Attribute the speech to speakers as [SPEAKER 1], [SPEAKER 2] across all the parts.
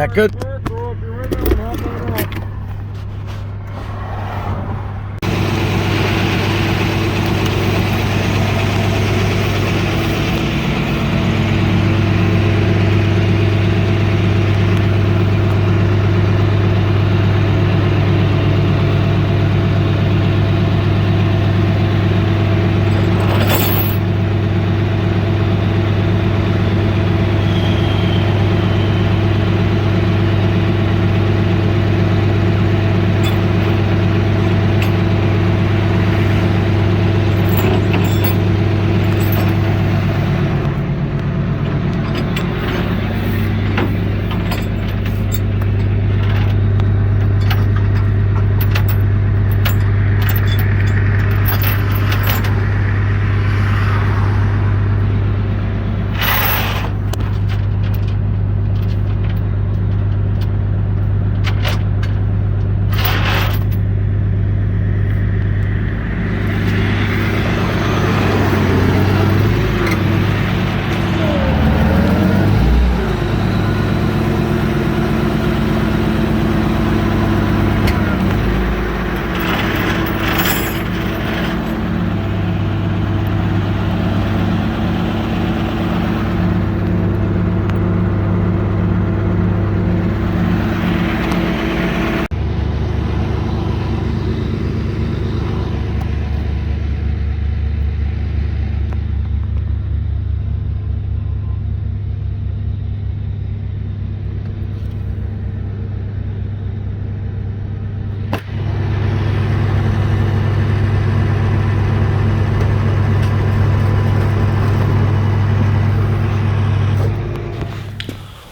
[SPEAKER 1] That good?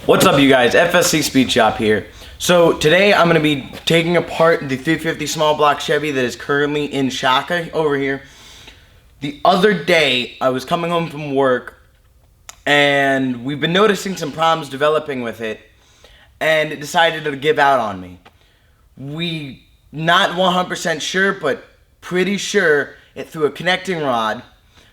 [SPEAKER 1] What's up, you guys? FSC Speed Shop here. So today I'm going to be taking apart the 350 small block Chevy that is currently in Shaka over here. The other day I was coming home from work and we've been noticing some problems developing with it, and it decided to give out on me. We not 100% sure, but pretty sure it threw a connecting rod.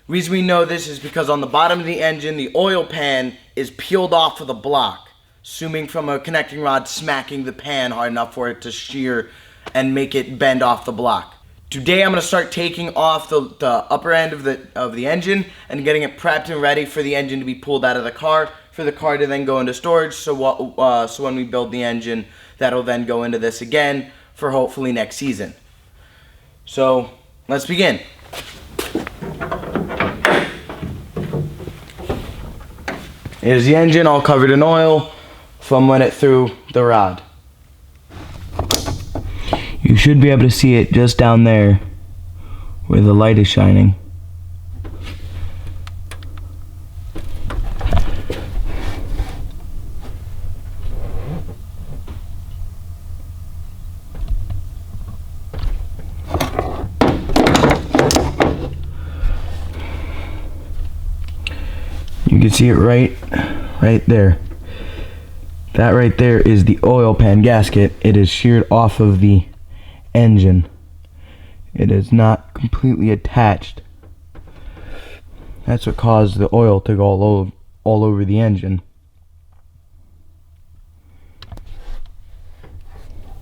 [SPEAKER 1] Reason we know this is because on the bottom of the engine, the oil pan is peeled off of the block, assuming from a connecting rod smacking the pan hard enough for it to shear and make it bend off the block. Today I'm going to start taking off the upper end of the engine and getting it prepped and ready for the engine to be pulled out of the car, for the car to then go into storage, so when we build the engine, that'll then go into this again for hopefully next season. So let's begin. Here's the engine all covered in oil from when it threw the rod. You should be able to see it just down there where the light is shining. You can see it right there. That right there is the oil pan gasket. It is sheared off of the engine. It is not completely attached. That's what caused the oil to go all over the engine.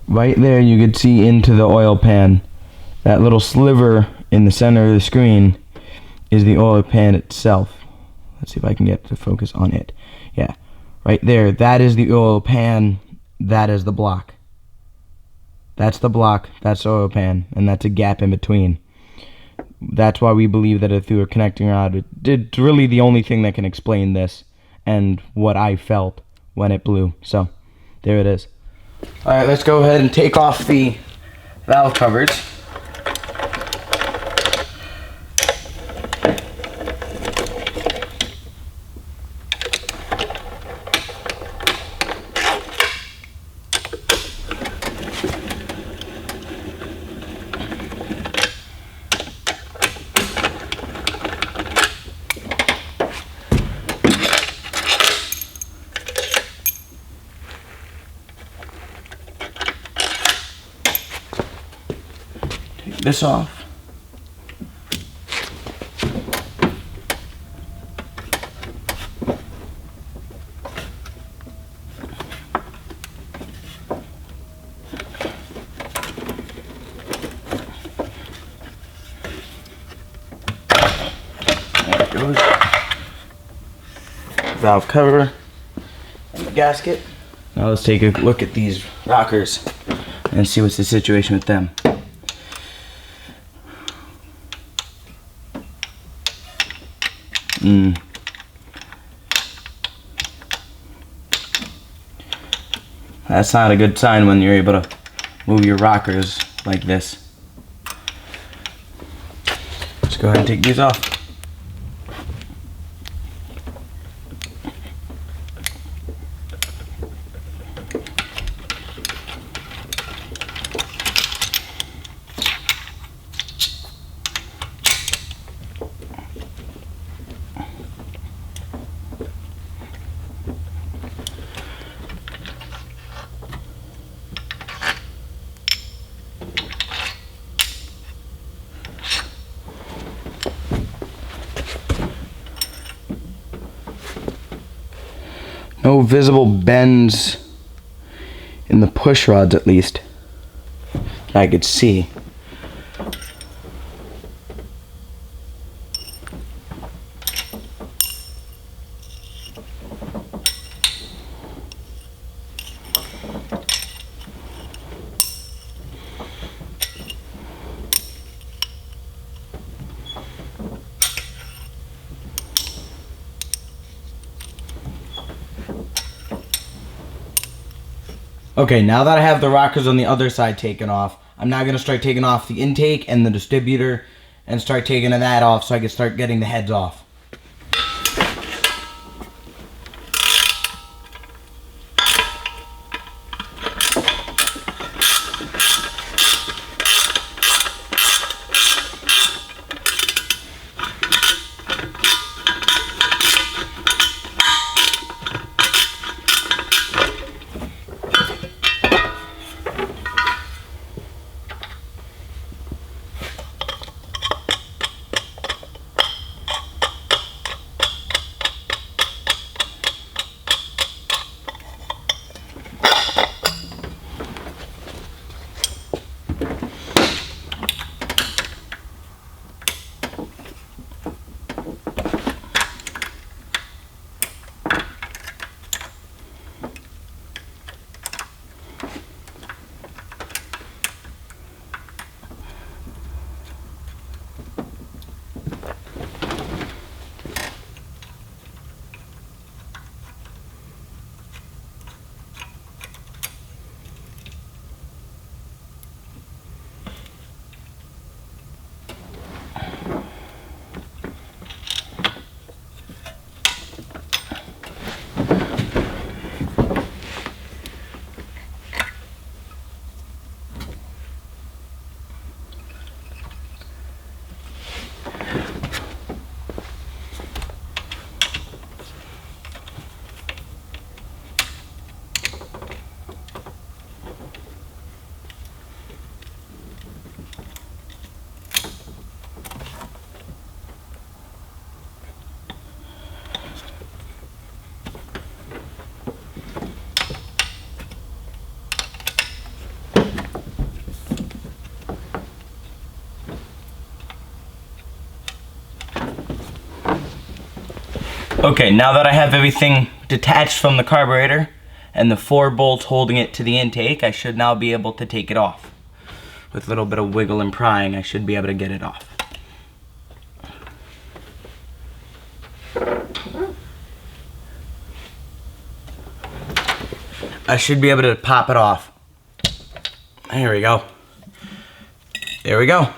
[SPEAKER 1] Right there you could see into the oil pan. That little sliver in the center of the screen is the oil pan itself. Let's see if I can get to focus on it. Yeah, right there. That is the oil pan. That is the block. That's the block. That's the oil pan. And that's a gap in between. That's why we believe that it threw a connecting rod. It's really the only thing that can explain this and what I felt when it blew. So, there it is. Alright, let's go ahead and take off the valve covers. This off. That goes. Valve cover and the gasket. Now let's take a look at these rockers and see what's the situation with them. That's not a good sign when you're able to move your rockers like this. Let's go ahead and take these off. No visible bends in the push rods, at least that I could see. Okay, now that I have the rockers on the other side taken off, I'm now going to start taking off the intake and the distributor and start taking that off so I can start getting the heads off. Okay, now that I have everything detached from the carburetor and the 4 bolts holding it to the intake, I should now be able to take it off. With a little bit of wiggle and prying, I should be able to get it off. I should be able to pop it off. There we go. There we go.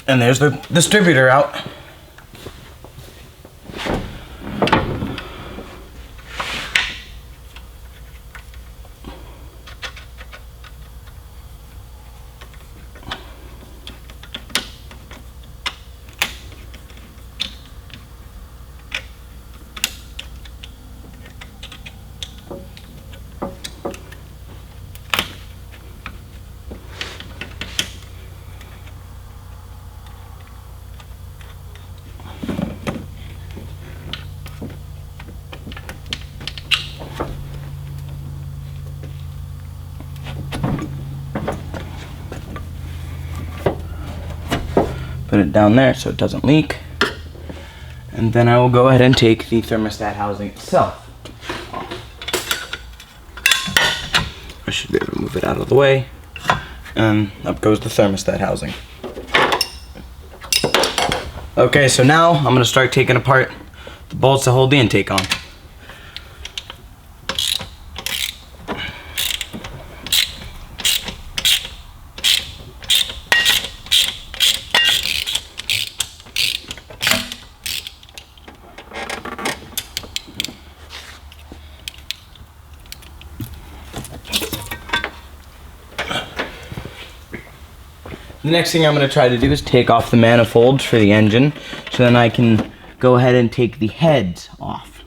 [SPEAKER 1] And there's the distributor out. Put it down there so it doesn't leak. And then I will go ahead and take the thermostat housing itself off. I should be able to move it out of the way. And up goes the thermostat housing. Okay, so now I'm going to start taking apart the bolts that hold the intake on. The next thing I'm going to try to do is take off the manifolds for the engine, so then I can go ahead and take the heads off.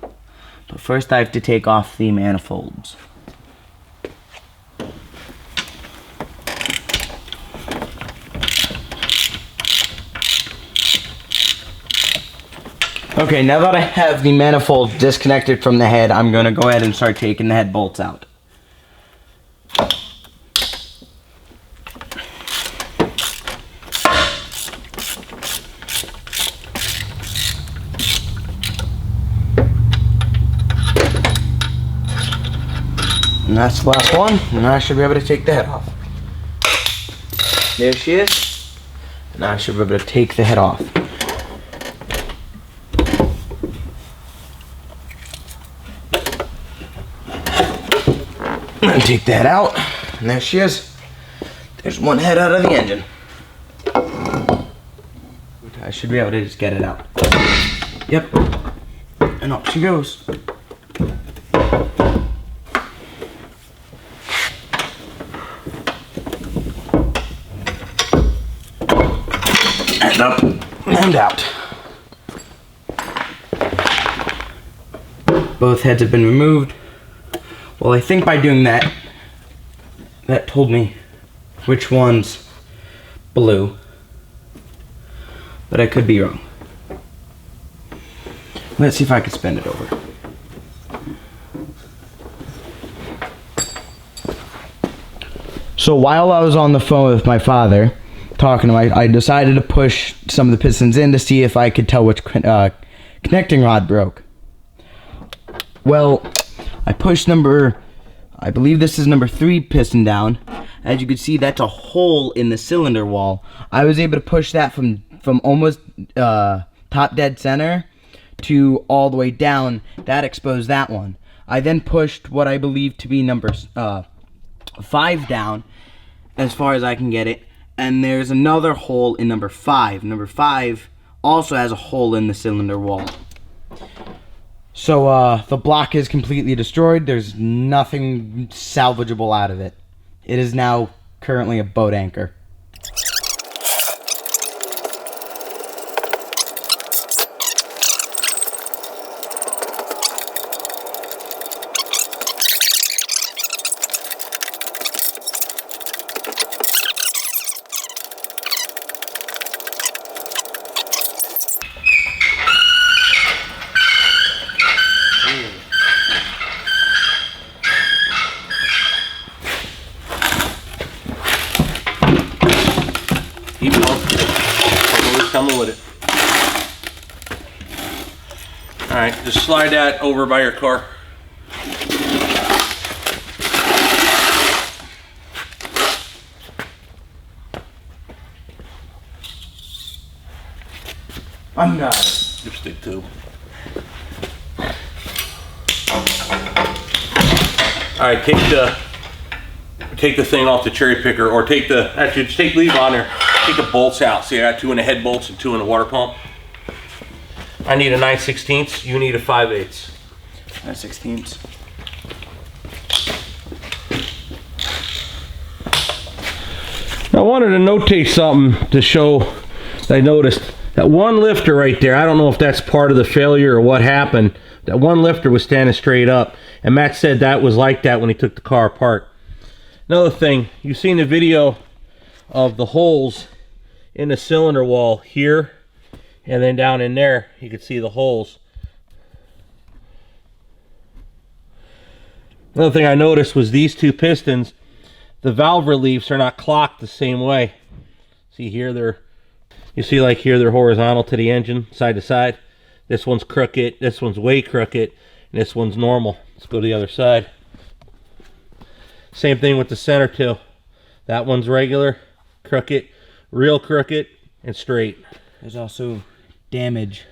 [SPEAKER 1] But first I have to take off the manifolds. Okay, now that I have the manifolds disconnected from the head, I'm going to go ahead and start taking the head bolts out. And that's the last one, and I should be able to take the head off. There she is. And I should be able to take the head off. And take the head out, and there she is. There's one head out of the engine. I should be able to just get it out. Yep. And up she goes. And up and out. Both heads have been removed. Well, I think by doing that, that told me which one's blue, but I could be wrong. Let's see if I can spin it over. So while I was on the phone with my father, talking to him, I decided to push some of the pistons in to see if I could tell which connecting rod broke. Well, I pushed I believe this is number 3 piston down. As you can see, that's a hole in the cylinder wall. I was able to push that from almost top dead center to all the way down. That exposed that one. I then pushed what I believe to be number 5 down, as far as I can get it. And there's another hole in number 5. Number 5 also has a hole in the cylinder wall. So the block is completely destroyed. There's nothing salvageable out of it. It is now currently a boat anchor.
[SPEAKER 2] Coming with it. Alright, just slide that over by your car.
[SPEAKER 1] I'm not.
[SPEAKER 2] Dipstick tube. Alright, take the thing off the cherry picker, or actually just leave on there. Take the bolts out. See, I got 2 in the head bolts and 2 in the water pump. I need a 9/16. You need a 5/8.
[SPEAKER 1] 9/16.
[SPEAKER 2] I wanted to notate something to show that I noticed. That one lifter right there, I don't know if that's part of the failure or what happened. That one lifter was standing straight up. And Matt said that was like that when he took the car apart. Another thing, you've seen the video of the holes in the cylinder wall here, and then down in there you can see the holes. Another thing I noticed was these 2 pistons, the valve reliefs are not clocked the same way. See here, You see, like here, they're horizontal to the engine, side to side. This one's crooked, this one's way crooked, and this one's normal. Let's go to the other side. Same thing with the center too. That one's regular, crooked, real crooked, and straight.
[SPEAKER 1] There's also damage.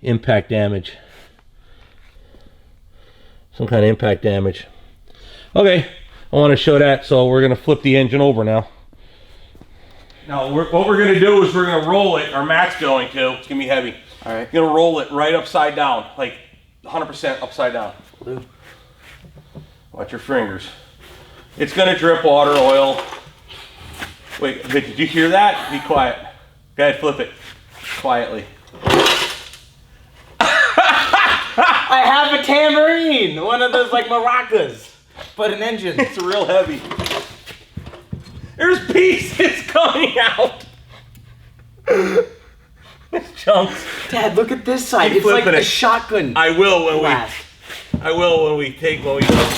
[SPEAKER 2] Impact damage. Some kind of impact damage. Okay, I want to show that, so we're going to flip the engine over now. Now, what we're going to do is we're going to roll it, or Matt's going to. It's going to be heavy.
[SPEAKER 1] All right.
[SPEAKER 2] Going to roll it right upside down, like 100% upside down.
[SPEAKER 1] Blue.
[SPEAKER 2] Watch your fingers. It's going to drip water, oil. Wait, did you hear that? Be quiet. Go ahead, flip it quietly.
[SPEAKER 1] I have a tambourine, one of those like maracas, but an engine.
[SPEAKER 2] It's real heavy. There's pieces coming out. It's chunks.
[SPEAKER 1] Dad, look at this side.
[SPEAKER 2] Keep
[SPEAKER 1] It's like
[SPEAKER 2] flipping
[SPEAKER 1] a
[SPEAKER 2] it.
[SPEAKER 1] shotgun.
[SPEAKER 2] I will when
[SPEAKER 1] blast.
[SPEAKER 2] I will when we take when we go.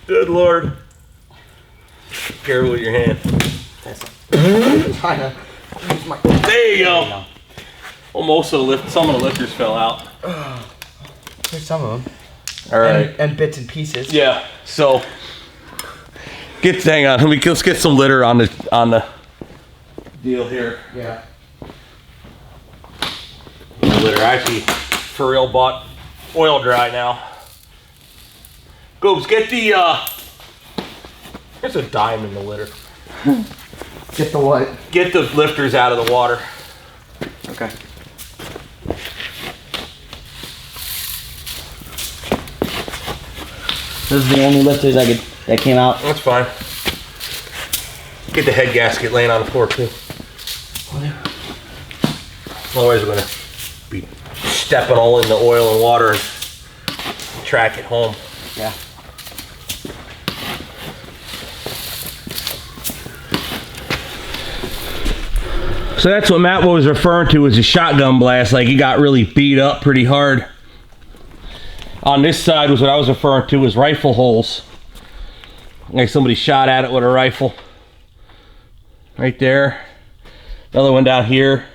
[SPEAKER 2] Good Lord. Careful with your hand. There you go. Almost some of the lifters fell out.
[SPEAKER 1] There's some of them.
[SPEAKER 2] All right.
[SPEAKER 1] And bits and pieces.
[SPEAKER 2] Yeah. So hang on. Let's get some litter on the deal here.
[SPEAKER 1] Yeah.
[SPEAKER 2] Litter actually for real bought oil dry now. Goobs, get the there's a dime in the litter.
[SPEAKER 1] Get the what?
[SPEAKER 2] Get the lifters out of the water.
[SPEAKER 1] Okay. Those are the only lifters that came out.
[SPEAKER 2] That's fine. Get the head gasket laying on the floor too. Otherwise we're gonna be stepping all in the oil and water and track it home.
[SPEAKER 1] Yeah.
[SPEAKER 2] So that's what Matt was referring to as a shotgun blast, like he got really beat up pretty hard. On this side was what I was referring to as rifle holes. Like somebody shot at it with a rifle. Right there. Another one down here.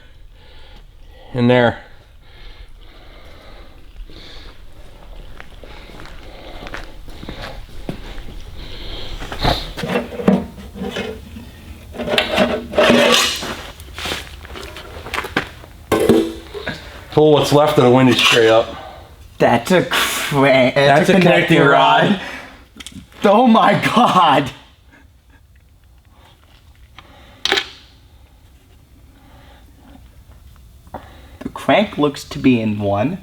[SPEAKER 2] And there. Pull what's left of the windage tray up.
[SPEAKER 1] That's a crank.
[SPEAKER 2] That's a connecting rod.
[SPEAKER 1] Oh my God. The crank looks to be in one.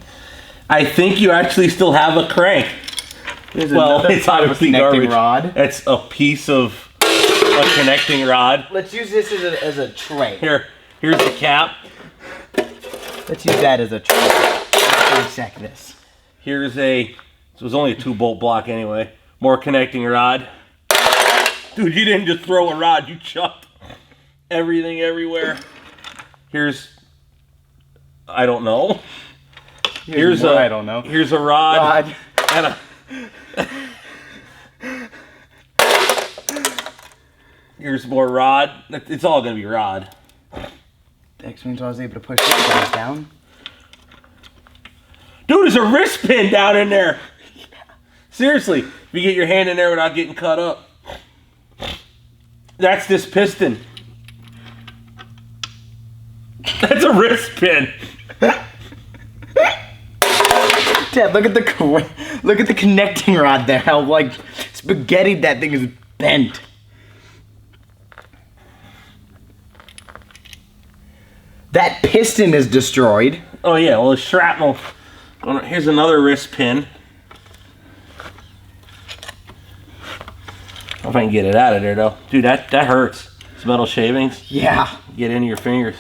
[SPEAKER 2] I think you actually still have a crank.
[SPEAKER 1] There's
[SPEAKER 2] Well,
[SPEAKER 1] another
[SPEAKER 2] it's
[SPEAKER 1] part of a
[SPEAKER 2] obviously
[SPEAKER 1] connecting
[SPEAKER 2] garbage.
[SPEAKER 1] rod.
[SPEAKER 2] It's a piece of a connecting rod.
[SPEAKER 1] Let's use this as a tray.
[SPEAKER 2] Here's the cap.
[SPEAKER 1] Let's use that as a tray. Let's dissect this.
[SPEAKER 2] Here's it was only a 2-bolt block anyway. More connecting rod. Dude, you didn't just throw a rod, you chucked everything everywhere. Here's, I don't know. Here's
[SPEAKER 1] more, I don't know.
[SPEAKER 2] Here's a rod. And a, here's more rod. It's all gonna be rod.
[SPEAKER 1] That explains why I was able to push this guys down.
[SPEAKER 2] Dude, there's a wrist pin down in there. Seriously, if you get your hand in there without getting cut up. That's this piston. That's a wrist pin.
[SPEAKER 1] Dad, look at the connecting rod there. How like spaghetti that thing is bent. That piston is destroyed.
[SPEAKER 2] Oh yeah, well the shrapnel. Here's another wrist pin. I don't know if I can get it out of there though. Dude, that hurts. It's metal shavings.
[SPEAKER 1] Yeah.
[SPEAKER 2] Get into your fingers.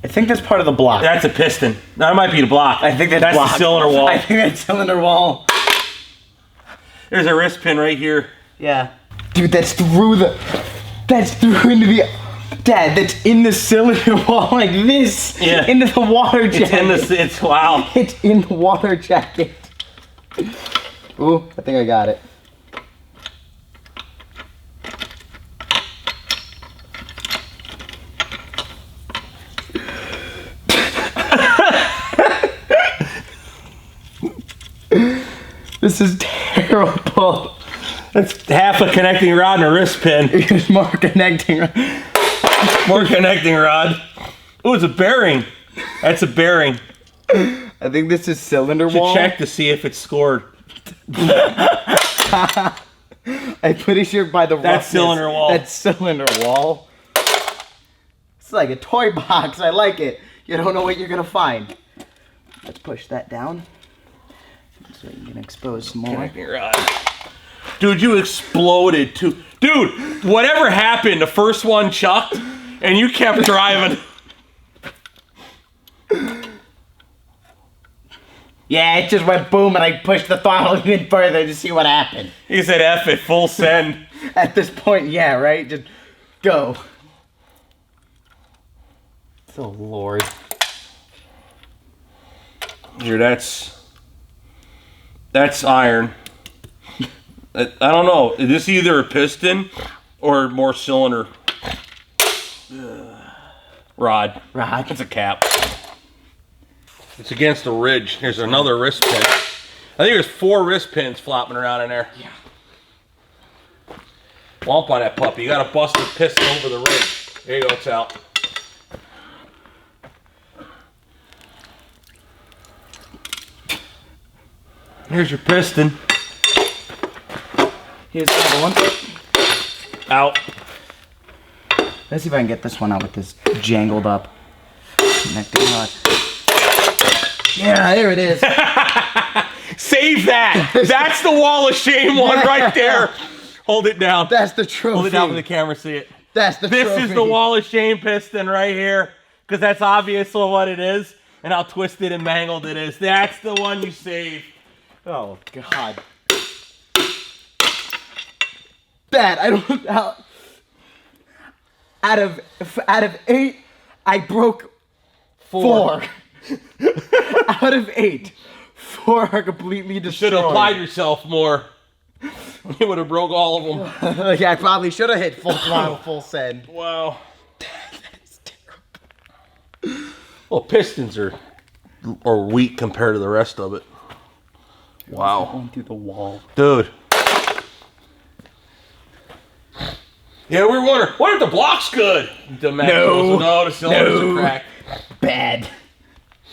[SPEAKER 1] I think that's part of the block.
[SPEAKER 2] That's a piston. That might be the block.
[SPEAKER 1] I think that's
[SPEAKER 2] the cylinder wall.
[SPEAKER 1] I think that's cylinder wall.
[SPEAKER 2] There's a wrist pin right here.
[SPEAKER 1] Yeah. Dude, that's through into the... Dad, that's in the cylinder wall like this.
[SPEAKER 2] Yeah.
[SPEAKER 1] Into the water jacket.
[SPEAKER 2] Wow.
[SPEAKER 1] It's in the water jacket. Ooh, I think I got it. This is terrible.
[SPEAKER 2] That's half a connecting rod and a wrist pin.
[SPEAKER 1] There's more connecting rod.
[SPEAKER 2] More connecting rod. Oh, it's a bearing. That's a bearing.
[SPEAKER 1] I think this is cylinder wall.
[SPEAKER 2] Check to see if it's scored.
[SPEAKER 1] I'm pretty sure by the
[SPEAKER 2] That's cylinder wall.
[SPEAKER 1] That's cylinder wall. It's like a toy box. I like it. You don't know what you're gonna find. Let's push that down so you can expose some more.
[SPEAKER 2] Connecting rod. Dude, you exploded too. Dude, whatever happened, the first one chucked, and you kept driving.
[SPEAKER 1] Yeah, it just went boom, and I pushed the throttle even further to see what happened.
[SPEAKER 2] He said F it, full send.
[SPEAKER 1] At this point, yeah, right? Just go. Oh, Lord.
[SPEAKER 2] Here, that's iron. I don't know. Is this either a piston or more cylinder? Rod. It's a cap. It's against the ridge. Here's another wrist pin. I think there's 4 wrist pins flopping around in there.
[SPEAKER 1] Yeah.
[SPEAKER 2] Womp on that puppy. You gotta bust the piston over the ridge. There you go, it's out. Here's your piston.
[SPEAKER 1] Here's another one.
[SPEAKER 2] Out.
[SPEAKER 1] Let's see if I can get this one out with this jangled up connecting rod. Yeah, there it is.
[SPEAKER 2] Save that. That's the wall of shame one right there. Hold it down.
[SPEAKER 1] That's the trophy.
[SPEAKER 2] Hold it down for the camera to see it.
[SPEAKER 1] That's the trophy.
[SPEAKER 2] This is the wall of shame piston right here, because that's obviously what it is, and how twisted and mangled it is. That's the one you save.
[SPEAKER 1] Oh God. That I don't know. Out of 8, I broke 4. Out of 8, 4 are completely destroyed.
[SPEAKER 2] Should have applied yourself more. You would have broke all of them.
[SPEAKER 1] Yeah, I probably should have hit full throttle, full send.
[SPEAKER 2] Wow.
[SPEAKER 1] That's terrible.
[SPEAKER 2] Well, pistons are weak compared to the rest of it. Wow.
[SPEAKER 1] Going through the wall.
[SPEAKER 2] Dude. Yeah, we were wondering, what if the block's good? The cylinder's a crack.
[SPEAKER 1] Bad.